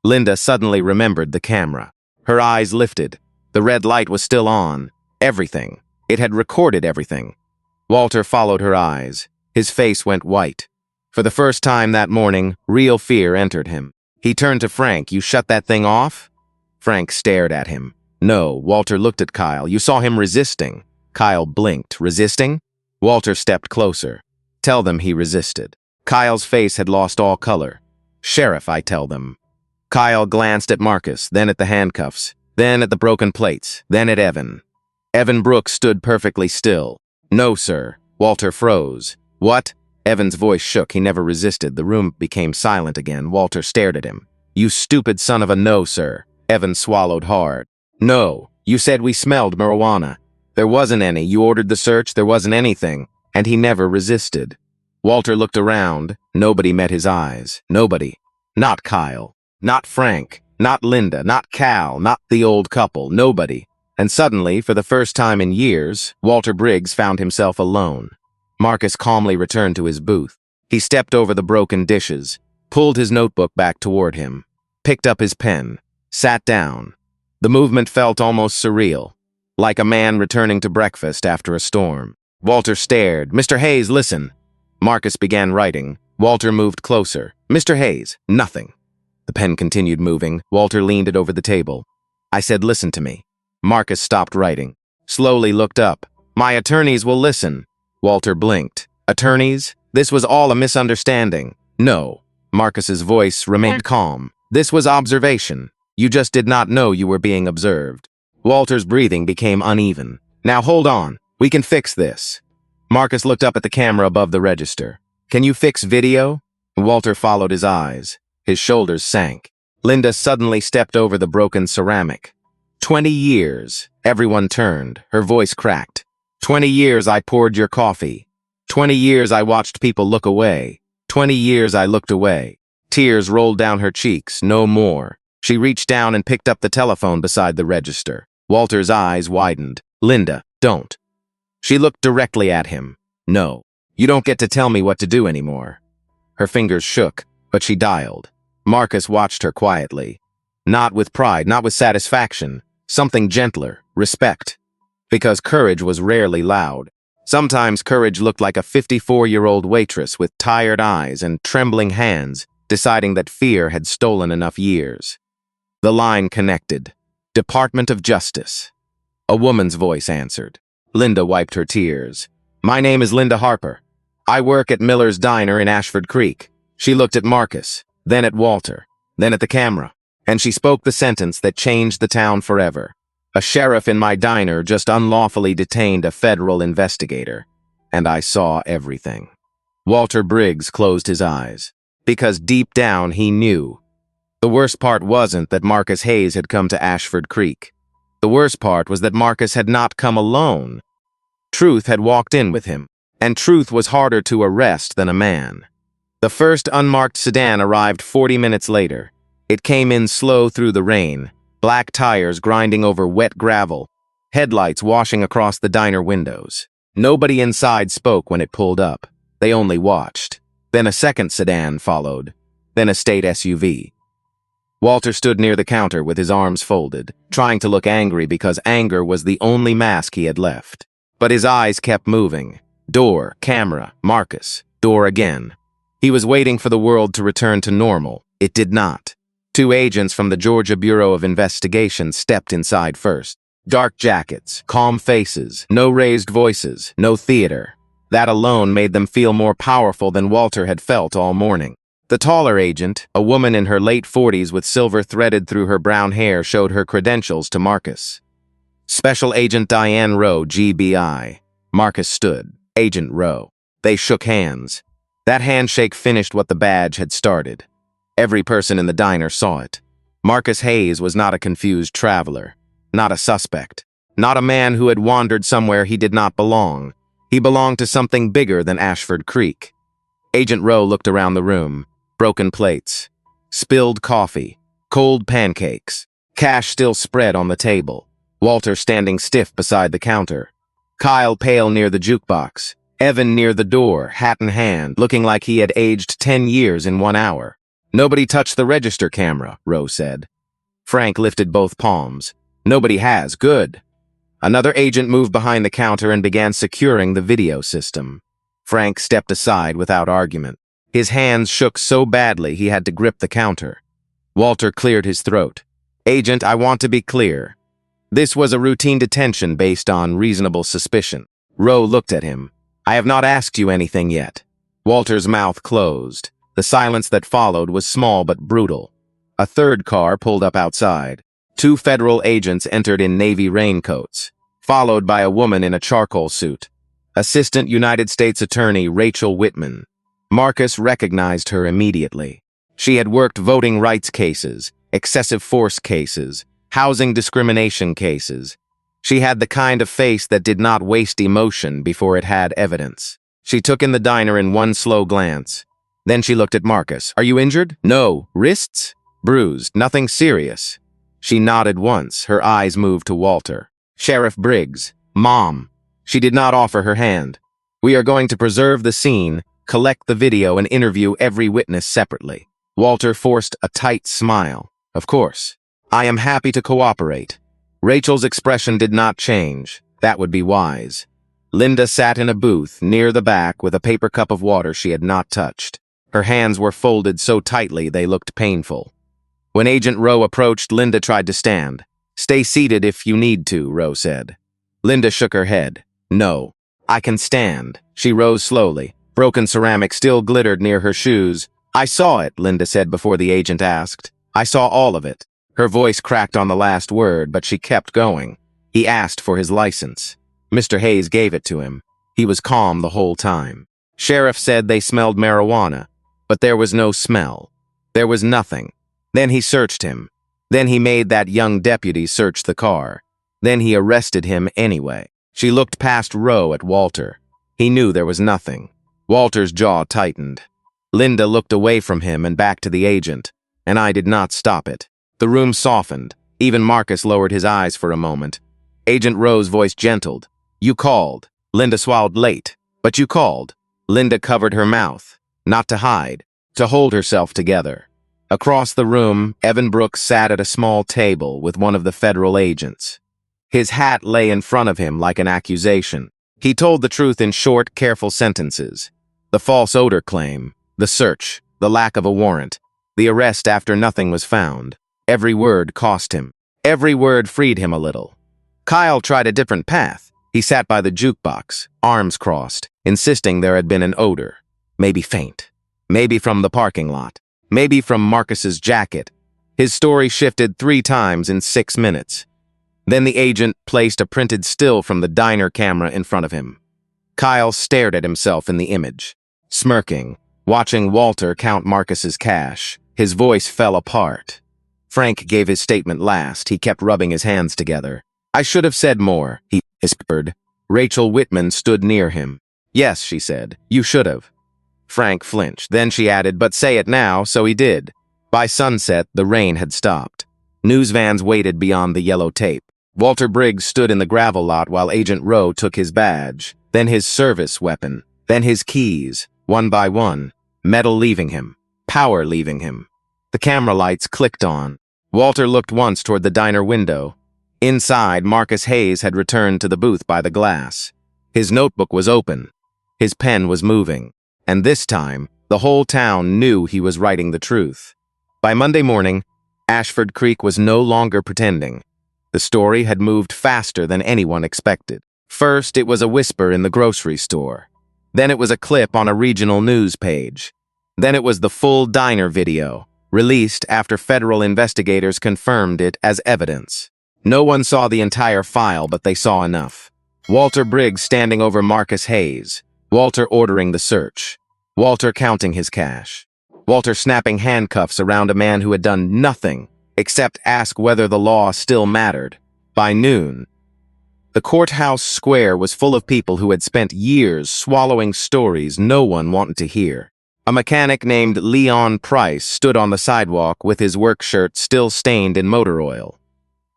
Linda suddenly remembered the camera. Her eyes lifted. The red light was still on. Everything. It had recorded everything. Walter followed her eyes. His face went white. For the first time that morning, real fear entered him. He turned to Frank. "You shut that thing off?" Frank stared at him. "No." Walter looked at Kyle. "You saw him resisting." Kyle blinked. "Resisting?" Walter stepped closer. "Tell them he resisted." Kyle's face had lost all color. "Sheriff, I tell them." Kyle glanced at Marcus, then at the handcuffs, then at the broken plates, then at Evan. Evan Brooks stood perfectly still. "No, sir." Walter froze. "What?" Evan's voice shook. He never resisted. The room became silent again. Walter stared at him. "You stupid son of a no, sir." Evan swallowed hard. "No. You said we smelled marijuana. There wasn't any. You ordered the search. There wasn't anything." And he never resisted. Walter looked around. Nobody met his eyes. Nobody. Not Kyle. Not Frank. Not Linda. Not Cal. Not the old couple. Nobody. And suddenly, for the first time in years, Walter Briggs found himself alone. Marcus calmly returned to his booth. He stepped over the broken dishes, pulled his notebook back toward him, picked up his pen, sat down. The movement felt almost surreal, like a man returning to breakfast after a storm. Walter stared. "Mr. Hayes, listen." Marcus began writing. Walter moved closer. "Mr. Hayes, nothing." The pen continued moving. Walter leaned it over the table. "I said, listen to me." Marcus stopped writing, slowly looked up. "My attorneys will listen." Walter blinked. "Attorneys? This was all a misunderstanding." "No." Marcus's voice remained calm. "This was observation. You just did not know you were being observed." Walter's breathing became uneven. "Now hold on. We can fix this." Marcus looked up at the camera above the register. "Can you fix video?" Walter followed his eyes. His shoulders sank. Linda suddenly stepped over the broken ceramic. 20 years. Everyone turned. Her voice cracked. 20 years I poured your coffee. 20 years I watched people look away. 20 years I looked away. Tears rolled down her cheeks, no more. She reached down and picked up the telephone beside the register. Walter's eyes widened. "Linda, don't." She looked directly at him. "No, you don't get to tell me what to do anymore." Her fingers shook, but she dialed. Marcus watched her quietly. Not with pride, not with satisfaction. Something gentler, respect. Because courage was rarely loud. Sometimes courage looked like a 54-year-old waitress with tired eyes and trembling hands, deciding that fear had stolen enough years. The line connected. "Department of Justice." A woman's voice answered. Linda wiped her tears. "My name is Linda Harper. I work at Miller's Diner in Ashford Creek." She looked at Marcus, then at Walter, then at the camera, and she spoke the sentence that changed the town forever. "A sheriff in my diner just unlawfully detained a federal investigator, and I saw everything." Walter Briggs closed his eyes, because deep down he knew. The worst part wasn't that Marcus Hayes had come to Ashford Creek. The worst part was that Marcus had not come alone. Truth had walked in with him, and truth was harder to arrest than a man. The first unmarked sedan arrived 40 minutes later. It came in slow through the rain, black tires grinding over wet gravel, headlights washing across the diner windows. Nobody inside spoke when it pulled up. They only watched. Then a second sedan followed, then a state SUV. Walter stood near the counter with his arms folded, trying to look angry because anger was the only mask he had left. But his eyes kept moving. Door, camera, Marcus, door again. He was waiting for the world to return to normal. It did not. 2 agents from the Georgia Bureau of Investigation stepped inside first. Dark jackets, calm faces, no raised voices, no theater. That alone made them feel more powerful than Walter had felt all morning. The taller agent, a woman in her late 40s with silver threaded through her brown hair, showed her credentials to Marcus. "Special Agent Diane Rowe, GBI. Marcus stood. "Agent Rowe." They shook hands. That handshake finished what the badge had started. Every person in the diner saw it. Marcus Hayes was not a confused traveler, not a suspect, not a man who had wandered somewhere he did not belong. He belonged to something bigger than Ashford Creek. Agent Rowe looked around the room. Broken plates, spilled coffee, cold pancakes, cash still spread on the table. Walter standing stiff beside the counter. Kyle pale near the jukebox. Evan near the door, hat in hand, looking like he had aged 10 years in 1 hour. "Nobody touched the register camera," Rowe said. Frank lifted both palms. "Nobody has. Good." Another agent moved behind the counter and began securing the video system. Frank stepped aside without argument. His hands shook so badly he had to grip the counter. Walter cleared his throat. "Agent, I want to be clear. This was a routine detention based on reasonable suspicion." Rowe looked at him. "I have not asked you anything yet." Walter's mouth closed. The silence that followed was small but brutal. A third car pulled up outside. 2 federal agents entered in navy raincoats, followed by a woman in a charcoal suit. Assistant United States Attorney Rachel Whitman. Marcus recognized her immediately. She had worked voting rights cases, excessive force cases, housing discrimination cases. She had the kind of face that did not waste emotion before it had evidence. She took in the diner in one slow glance. Then she looked at Marcus. "Are you injured?" "No." "Wrists?" "Bruised. Nothing serious." She nodded once. Her eyes moved to Walter. Sheriff Briggs, Mom. She did not offer her hand. We are going to preserve the scene, collect the video, and interview every witness separately. Walter forced a tight smile. Of course. I am happy to cooperate. Rachel's expression did not change. That would be wise. Linda sat in a booth near the back with a paper cup of water she had not touched. Her hands were folded so tightly they looked painful. When Agent Rowe approached, Linda tried to stand. Stay seated if you need to, Rowe said. Linda shook her head. No, I can stand. She rose slowly. Broken ceramic still glittered near her shoes. I saw it, Linda said before the agent asked. I saw all of it. Her voice cracked on the last word, but she kept going. He asked for his license. Mr. Hayes gave it to him. He was calm the whole time. Sheriff said they smelled marijuana, but there was no smell. There was nothing. Then he searched him. Then he made that young deputy search the car. Then he arrested him anyway. She looked past Rowe at Walter. He knew there was nothing. Walter's jaw tightened. Linda looked away from him and back to the agent, and I did not stop it. The room softened. Even Marcus lowered his eyes for a moment. Agent Rowe's voice gentled. You called. Linda swallowed late, but you called. Linda covered her mouth, not to hide, to hold herself together. Across the room, Evan Brooks sat at a small table with one of the federal agents. His hat lay in front of him like an accusation. He told the truth in short, careful sentences. The false odor claim, the search, the lack of a warrant, the arrest after nothing was found. Every word cost him. Every word freed him a little. Kyle tried a different path. He sat by the jukebox, arms crossed, insisting there had been an odor. Maybe faint. Maybe from the parking lot. Maybe from Marcus's jacket. His story shifted 3 times in 6 minutes. Then the agent placed a printed still from the diner camera in front of him. Kyle stared at himself in the image, smirking, watching Walter count Marcus's cash. His voice fell apart. Frank gave his statement last. He kept rubbing his hands together. I should have said more, he whispered. Rachel Whitman stood near him. Yes, she said, you should have. Frank flinched. Then she added, but say it now, so he did. By sunset, the rain had stopped. News vans waited beyond the yellow tape. Walter Briggs stood in the gravel lot while Agent Rowe took his badge, then his service weapon, then his keys, one by one, metal leaving him, power leaving him. The camera lights clicked on. Walter looked once toward the diner window. Inside, Marcus Hayes had returned to the booth by the glass. His notebook was open. His pen was moving. And this time, the whole town knew he was writing the truth. By Monday morning, Ashford Creek was no longer pretending. The story had moved faster than anyone expected. First, it was a whisper in the grocery store. Then it was a clip on a regional news page. Then it was the full diner video, released after federal investigators confirmed it as evidence. No one saw the entire file, but they saw enough. Walter Briggs standing over Marcus Hayes. Walter ordering the search. Walter counting his cash. Walter snapping handcuffs around a man who had done nothing except ask whether the law still mattered. By noon, the courthouse square was full of people who had spent years swallowing stories no one wanted to hear. A mechanic named Leon Price stood on the sidewalk with his work shirt still stained in motor oil.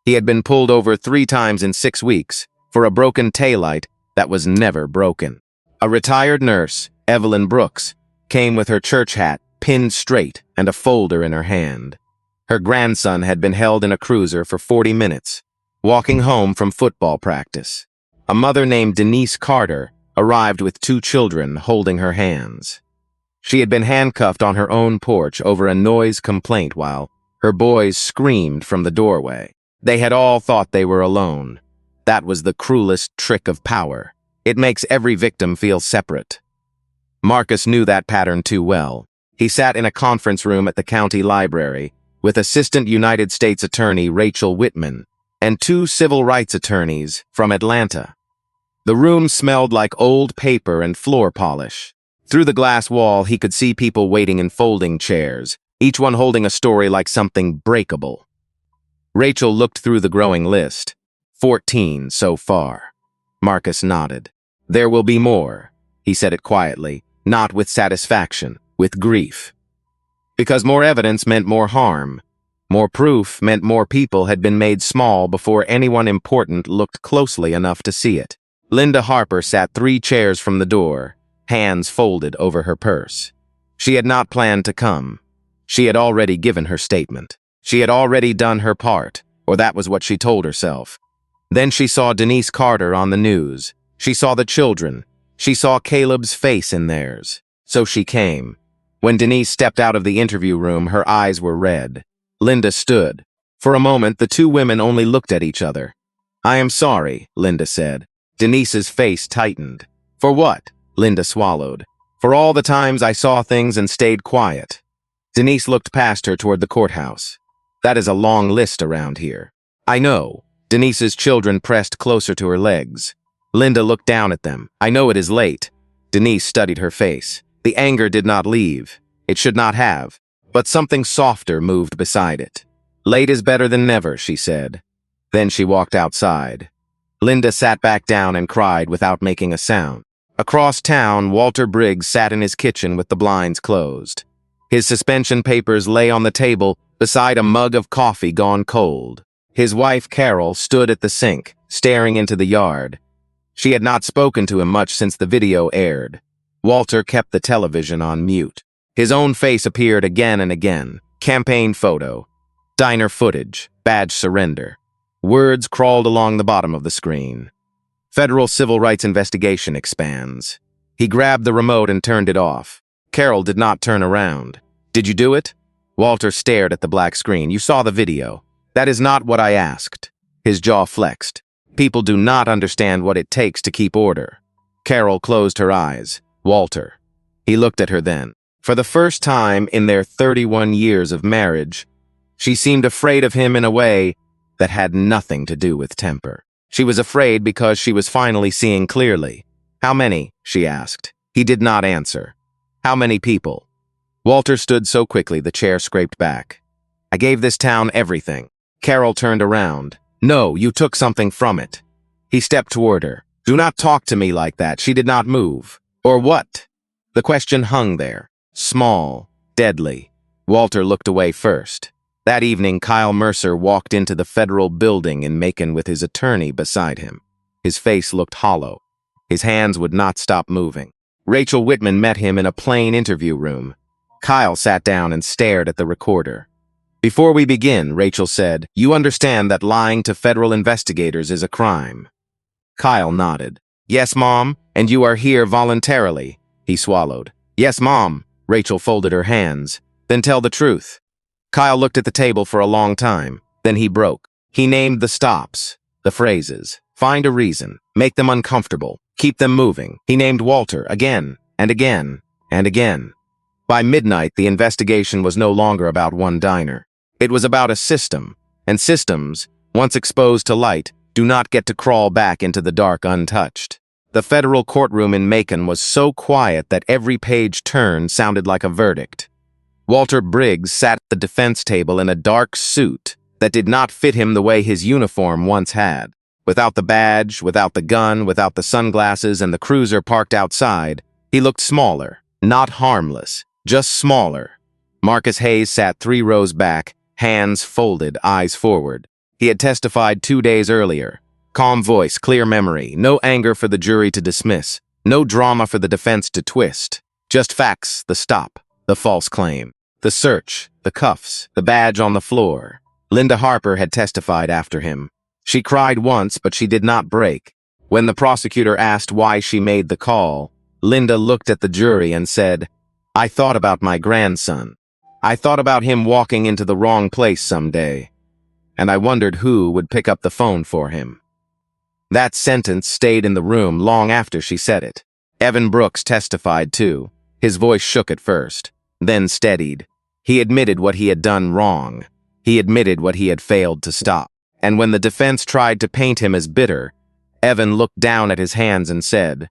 He had been pulled over 3 times in 6 weeks for a broken taillight that was never broken. A retired nurse, Evelyn Brooks, came with her church hat pinned straight and a folder in her hand. Her grandson had been held in a cruiser for 40 minutes, walking home from football practice. A mother named Denise Carter arrived with 2 children holding her hands. She had been handcuffed on her own porch over a noise complaint while her boys screamed from the doorway. They had all thought they were alone. That was the cruelest trick of power. It makes every victim feel separate. Marcus knew that pattern too well. He sat in a conference room at the county library with Assistant United States Attorney Rachel Whitman and 2 civil rights attorneys from Atlanta. The room smelled like old paper and floor polish. Through the glass wall, he could see people waiting in folding chairs, each one holding a story like something breakable. Rachel looked through the growing list. 14 so far. Marcus nodded. There will be more. He said it quietly, not with satisfaction, with grief. Because more evidence meant more harm. More proof meant more people had been made small before anyone important looked closely enough to see it. Linda Harper sat 3 chairs from the door, hands folded over her purse. She had not planned to come. She had already given her statement. She had already done her part, or that was what she told herself. Then she saw Denise Carter on the news. She saw the children. She saw Caleb's face in theirs. So she came. When Denise stepped out of the interview room, her eyes were red. Linda stood. For a moment, the 2 women only looked at each other. "I am sorry," Linda said. Denise's face tightened. "For what?" Linda swallowed. "For all the times I saw things and stayed quiet." Denise looked past her toward the courthouse. "That is a long list around here." "I know." Denise's children pressed closer to her legs. Linda looked down at them. "I know it is late." Denise studied her face. The anger did not leave. It should not have. But something softer moved beside it. "Late is better than never," she said. Then she walked outside. Linda sat back down and cried without making a sound. Across town, Walter Briggs sat in his kitchen with the blinds closed. His suspension papers lay on the table beside a mug of coffee gone cold. His wife, Carol, stood at the sink, staring into the yard. She had not spoken to him much since the video aired. Walter kept the television on mute. His own face appeared again and again. Campaign photo. Diner footage. Badge surrender. Words crawled along the bottom of the screen. Federal civil rights investigation expands. He grabbed the remote and turned it off. Carol did not turn around. "Did you do it?" Walter stared at the black screen. "You saw the video." "That is not what I asked." His jaw flexed. "People do not understand what it takes to keep order." Carol closed her eyes. "Walter." He looked at her then. For the first time in their 31 years of marriage, she seemed afraid of him in a way that had nothing to do with temper. She was afraid because she was finally seeing clearly. "How many?" she asked. He did not answer. "How many people?" Walter stood so quickly the chair scraped back. "I gave this town everything." Carol turned around. "No, you took something from it." He stepped toward her. "Do not talk to me like that." She did not move. "Or what?" The question hung there. Small, deadly. Walter looked away first. That evening, Kyle Mercer walked into the federal building in Macon with his attorney beside him. His face looked hollow. His hands would not stop moving. Rachel Whitman met him in a plain interview room. Kyle sat down and stared at the recorder. "Before we begin," Rachel said, "you understand that lying to federal investigators is a crime." Kyle nodded. "Yes, Mom, and you are here voluntarily." He swallowed. "Yes, Mom." Rachel folded her hands. "Then tell the truth." Kyle looked at the table for a long time. Then he broke. He named the stops, the phrases. Find a reason. Make them uncomfortable. Keep them moving. He named Walter again and again and again. By midnight, the investigation was no longer about one diner. It was about a system, and systems, once exposed to light, do not get to crawl back into the dark untouched. The federal courtroom in Macon was so quiet that every page turned sounded like a verdict. Walter Briggs sat at the defense table in a dark suit that did not fit him the way his uniform once had. Without the badge, without the gun, without the sunglasses and the cruiser parked outside, he looked smaller, not harmless, just smaller. Marcus Hayes sat 3 rows back, hands folded, eyes forward. He had testified 2 days earlier. Calm voice, clear memory, no anger for the jury to dismiss, no drama for the defense to twist. Just facts, the stop, the false claim, the search, the cuffs, the badge on the floor. Linda Harper had testified after him. She cried once, but she did not break. When the prosecutor asked why she made the call, Linda looked at the jury and said, "I thought about my grandson. I thought about him walking into the wrong place someday. And I wondered who would pick up the phone for him." That sentence stayed in the room long after she said it. Evan Brooks testified too. His voice shook at first, then steadied. He admitted what he had done wrong. He admitted what he had failed to stop. And when the defense tried to paint him as bitter, Evan looked down at his hands and said,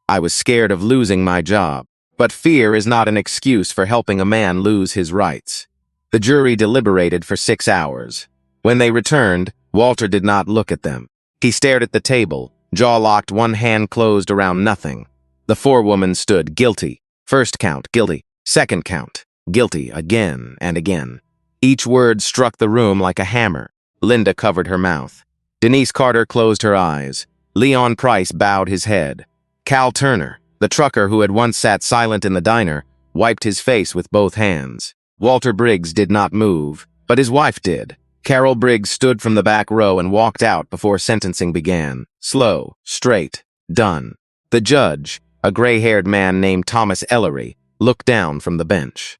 "I was scared of losing my job. But fear is not an excuse for helping a man lose his rights." The jury deliberated for 6 hours. When they returned, Walter did not look at them. He stared at the table, jaw locked, one hand closed around nothing. The forewoman stood, guilty. First count, guilty. Second count, guilty, again and again. Each word struck the room like a hammer. Linda covered her mouth. Denise Carter closed her eyes. Leon Price bowed his head. Cal Turner, the trucker who had once sat silent in the diner, wiped his face with both hands. Walter Briggs did not move, but his wife did. Carol Briggs stood from the back row and walked out before sentencing began. Slow, straight, done. The judge, a gray-haired man named Thomas Ellery, looked down from the bench.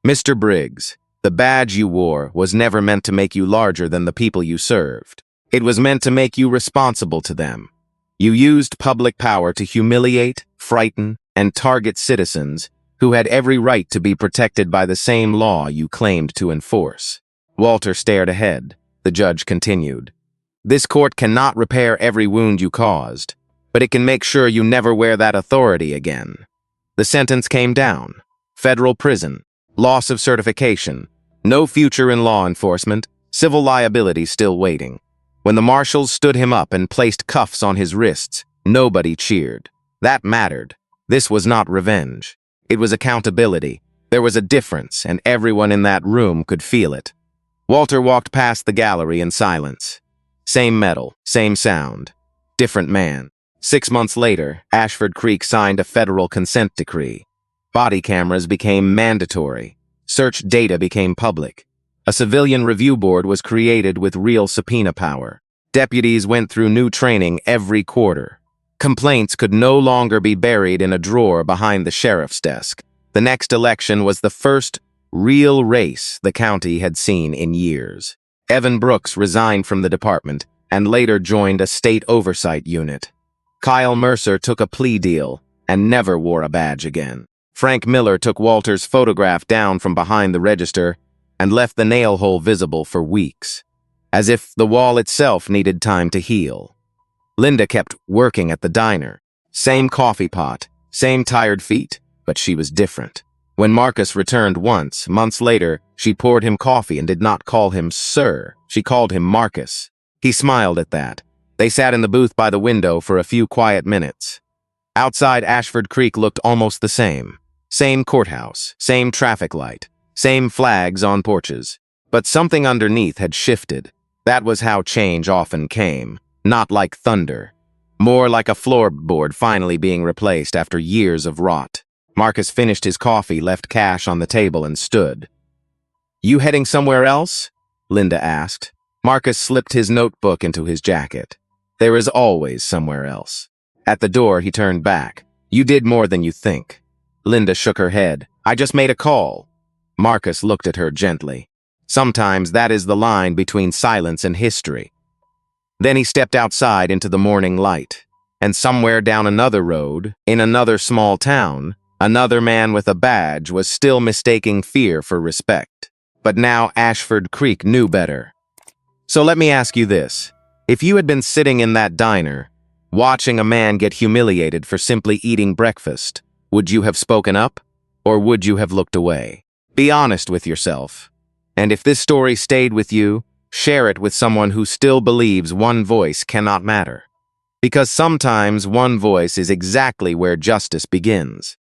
Mr. Briggs, the badge you wore was never meant to make you larger than the people you served. It was meant to make you responsible to them. You used public power to humiliate, frighten, and target citizens who had every right to be protected by the same law you claimed to enforce. Walter stared ahead. The judge continued. This court cannot repair every wound you caused, but it can make sure you never wear that authority again. The sentence came down. Federal prison, loss of certification, no future in law enforcement, civil liability still waiting. When the marshals stood him up and placed cuffs on his wrists, nobody cheered. That mattered. This was not revenge. It was accountability. There was a difference, and everyone in that room could feel it. Walter walked past the gallery in silence. Same metal, same sound. Different man. 6 months later, Ashford Creek signed a federal consent decree. Body cameras became mandatory. Search data became public. A civilian review board was created with real subpoena power. Deputies went through new training every quarter. Complaints could no longer be buried in a drawer behind the sheriff's desk. The next election was the first real race the county had seen in years. Evan Brooks resigned from the department and later joined a state oversight unit. Kyle Mercer took a plea deal and never wore a badge again. Frank Miller took Walter's photograph down from behind the register and left the nail hole visible for weeks, as if the wall itself needed time to heal. Linda kept working at the diner. Same coffee pot, same tired feet, but she was different. When Marcus returned once, months later, she poured him coffee and did not call him Sir. She called him Marcus. He smiled at that. They sat in the booth by the window for a few quiet minutes. Outside Ashford Creek looked almost the same. Same courthouse, same traffic light, same flags on porches. But something underneath had shifted. That was how change often came. Not like thunder. More like a floorboard finally being replaced after years of rot. Marcus finished his coffee, left cash on the table, and stood. "You heading somewhere else?" Linda asked. Marcus slipped his notebook into his jacket. There is always somewhere else. At the door, he turned back. "You did more than you think." Linda shook her head. "I just made a call." Marcus looked at her gently. Sometimes that is the line between silence and history. Then he stepped outside into the morning light. And somewhere down another road, in another small town, another man with a badge was still mistaking fear for respect. But now Ashford Creek knew better. So let me ask you this. If you had been sitting in that diner, watching a man get humiliated for simply eating breakfast, would you have spoken up? Or would you have looked away? Be honest with yourself. And if this story stayed with you, share it with someone who still believes one voice cannot matter. Because sometimes one voice is exactly where justice begins.